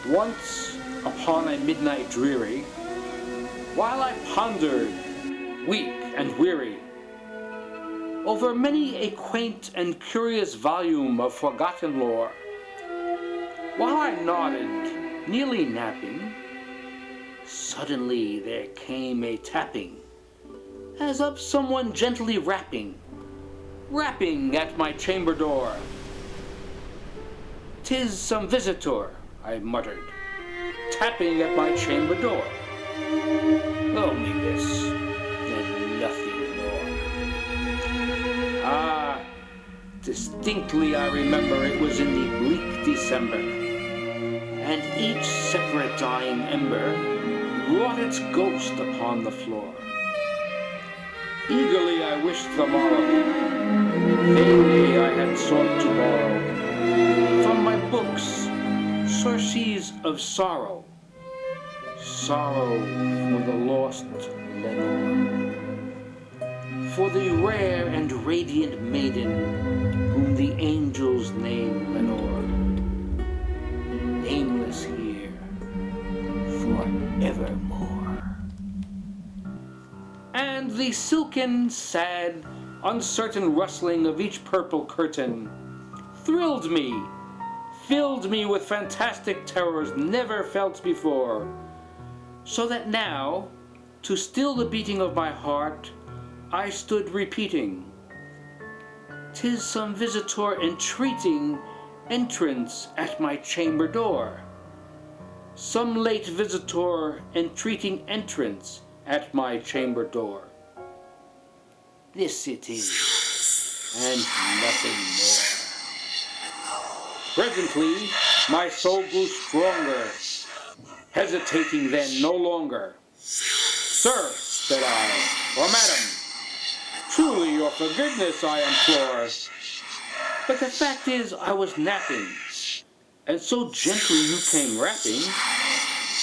Once upon a midnight dreary, while I pondered, weak and weary, over many a quaint and curious volume of forgotten lore, while I nodded, nearly napping, suddenly there came a tapping, as of someone gently rapping at my chamber door. "'Tis some visitor," I muttered, "tapping at my chamber door. Only this, and nothing more." Ah, distinctly I remember it was in the bleak December, and each separate dying ember wrought its ghost upon the floor. Eagerly I wished the morrow, vainly I had sought to borrow from my books surcease of sorrow, sorrow for the lost Lenore, for the rare and radiant maiden whom the angels name Lenore, nameless here forevermore. And the silken, sad, uncertain rustling of each purple curtain thrilled me, filled me with fantastic terrors never felt before, so that now, to still the beating of my heart, I stood repeating, "'Tis some visitor entreating entrance at my chamber door. Some late visitor entreating entrance at my chamber door. This it is, and nothing more." Presently, my soul grew stronger, hesitating then no longer. "Sir," said I, "or madam, truly your forgiveness I implore. But the fact is I was napping, and so gently you came rapping,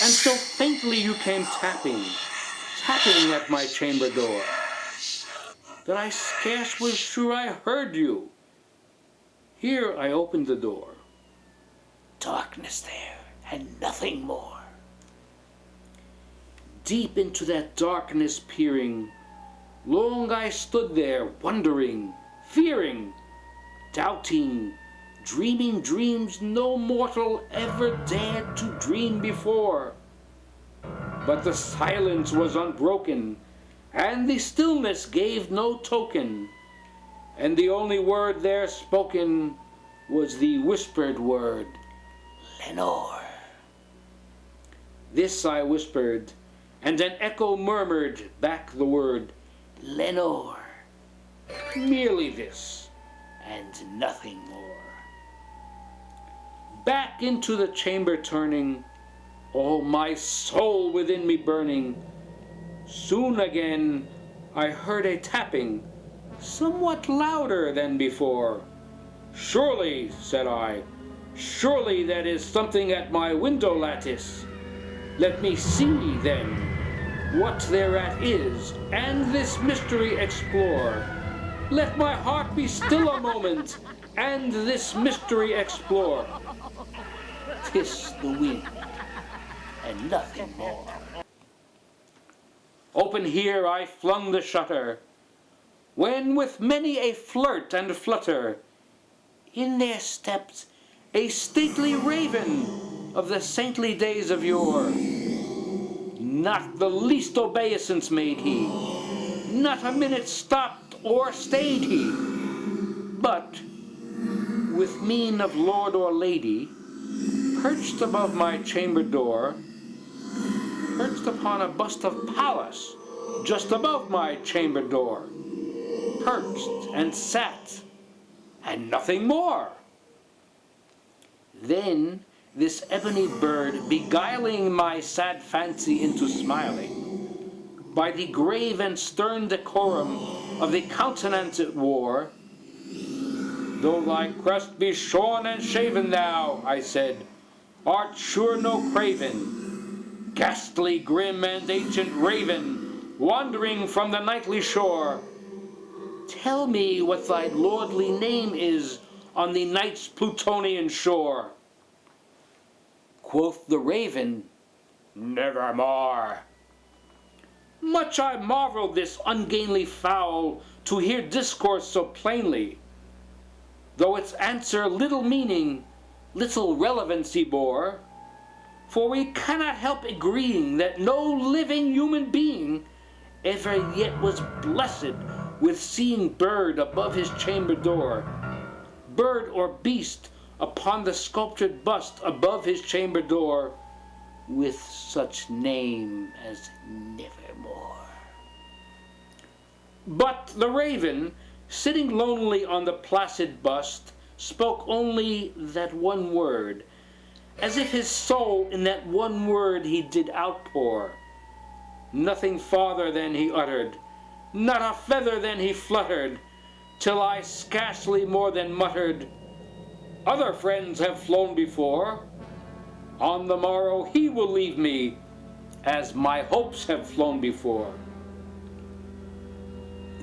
and so faintly you came tapping at my chamber door, that I scarce was sure I heard you." Here I opened the door. Darkness there, and nothing more. Deep into that darkness peering, long I stood there, wondering, fearing, doubting, dreaming dreams no mortal ever dared to dream before. But the silence was unbroken, and the stillness gave no token, and the only word there spoken was the whispered word, "Lenore." This I whispered, and an echo murmured back the word, "Lenore." Merely this, and nothing more. Back into the chamber turning, all my soul within me burning, soon again I heard a tapping, somewhat louder than before. "Surely," said I, "surely that is something at my window lattice. Let me see, then, what thereat is, and this mystery explore. Let my heart be still a moment, and this mystery explore. 'Tis the wind, and nothing more." Open here I flung the shutter, when with many a flirt and flutter, in there stepped a stately raven of the saintly days of yore. Not the least obeisance made he, not a minute stopped or stayed he, but, with mien of lord or lady, perched above my chamber door, perched upon a bust of Pallas just above my chamber door, perched and sat, and nothing more. Then this ebony bird, beguiling my sad fancy into smiling, by the grave and stern decorum of the countenance it wore, "Though thy crest be shorn and shaven, thou," I said, "art sure no craven, ghastly, grim, and ancient raven, wandering from the nightly shore. Tell me what thy lordly name is on the night's Plutonian shore." Quoth the raven, "Nevermore." Much I marveled this ungainly fowl to hear discourse so plainly, though its answer little meaning, little relevancy bore. For we cannot help agreeing that no living human being ever yet was blessed with seeing bird above his chamber door, bird or beast upon the sculptured bust above his chamber door, with such name as Nevermore. But the raven, sitting lonely on the placid bust, spoke only that one word, as if his soul in that one word he did outpour. Nothing farther than he uttered, not a feather than he fluttered, till I scarcely more than muttered, "Other friends have flown before. On the morrow he will leave me, as my hopes have flown before."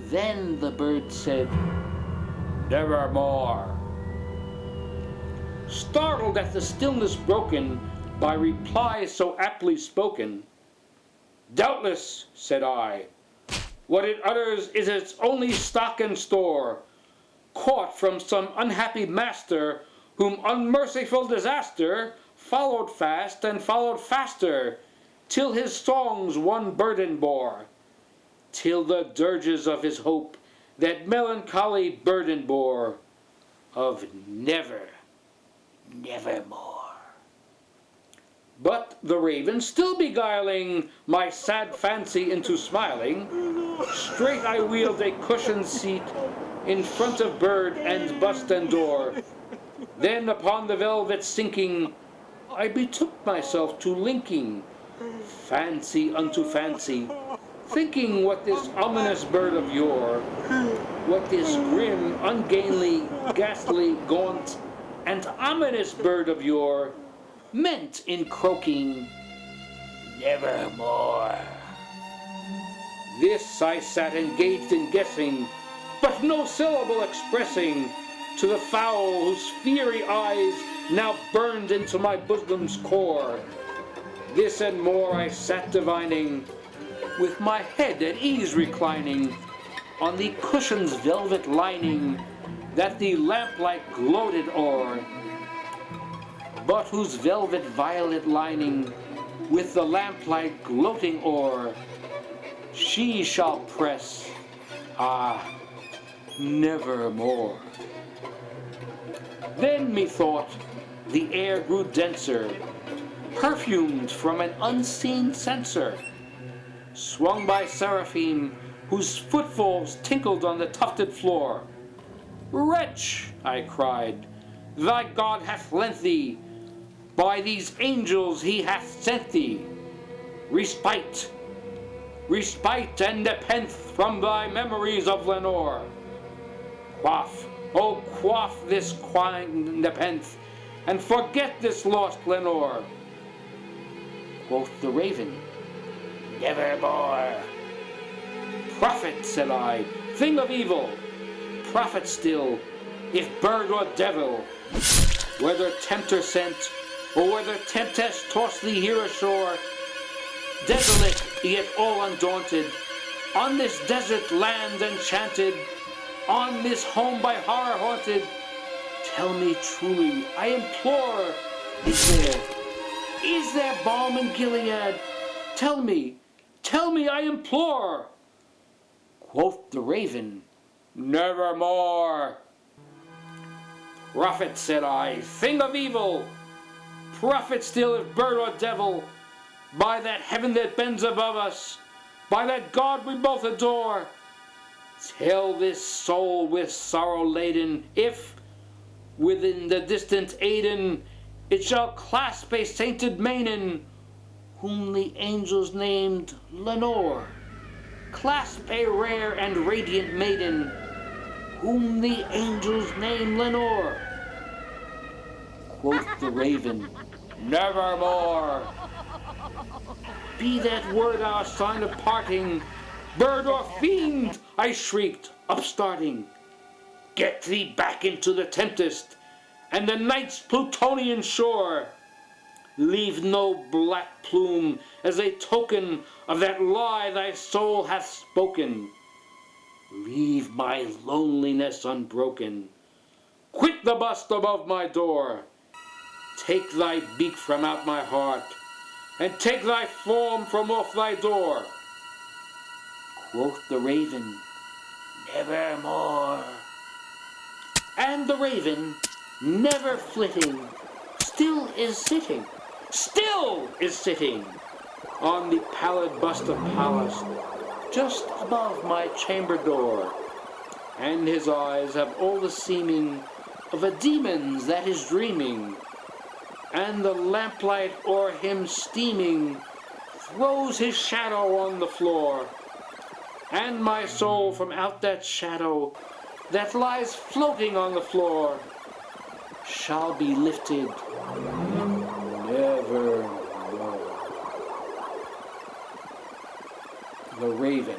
Then the bird said, "Nevermore." Startled at the stillness broken by reply so aptly spoken, "Doubtless," said I, "what it utters is its only stock and store, caught from some unhappy master, whom unmerciful disaster followed fast and followed faster, till his songs one burden bore, till the dirges of his hope that melancholy burden bore, of never, nevermore." But the raven, still beguiling my sad fancy into smiling, straight I wheeled a cushioned seat in front of bird and bust and door. Then upon the velvet sinking, I betook myself to linking fancy unto fancy, thinking what this ominous bird of yore, what this grim, ungainly, ghastly, gaunt, and ominous bird of yore meant in croaking, "Nevermore." This I sat engaged in guessing, but no syllable expressing, to the fowl whose fiery eyes now burned into my bosom's core. This and more I sat divining, with my head at ease reclining on the cushion's velvet lining that the lamplight gloated o'er, but whose velvet violet lining, with the lamplight gloating o'er, she shall press, nevermore. Then methought the air grew denser, perfumed from an unseen censer, swung by seraphim whose footfalls tinkled on the tufted floor. "Wretch," I cried, "thy God hath lent thee, by these angels he hath sent thee, respite, respite and nepenthe from thy memories of Lenore. Quaff, oh quaff this nepenthe, and forget this lost Lenore." Quoth the raven, "Nevermore." "Prophet," said I, "thing of evil, prophet still, if bird or devil, whether tempter sent, or whether tempest tossed thee here ashore, desolate yet all undaunted, on this desert land enchanted, on this home by horror haunted, tell me truly, I implore, is there balm in Gilead? Tell me, I implore." Quoth the raven, "Nevermore." "Prophet," said I, "thing of evil, prophet still if bird or devil, by that heaven that bends above us, by that God we both adore, tell this soul with sorrow laden, if, within the distant Aidenn, it shall clasp a sainted maiden, whom the angels named Lenore, clasp a rare and radiant maiden, whom the angels named Lenore." Quoth the raven, "Nevermore." "Be that word our sign of parting, bird or fiend," I shrieked, upstarting. "Get thee back into the tempest, and the night's Plutonian shore. leave no black plume as a token of that lie thy soul hath spoken. Leave my loneliness unbroken. Quit the bust above my door. Take thy beak from out my heart, and take thy form from off thy door. Quoth the raven, nevermore. And the raven, never flitting, still is sitting on the pallid bust of Pallas, just above my chamber door. And his eyes have all the seeming of a demon's that is dreaming, and the lamplight o'er him steaming throws his shadow on the floor. And my soul from out that shadow that lies floating on the floor shall be lifted nevermore. The Raven.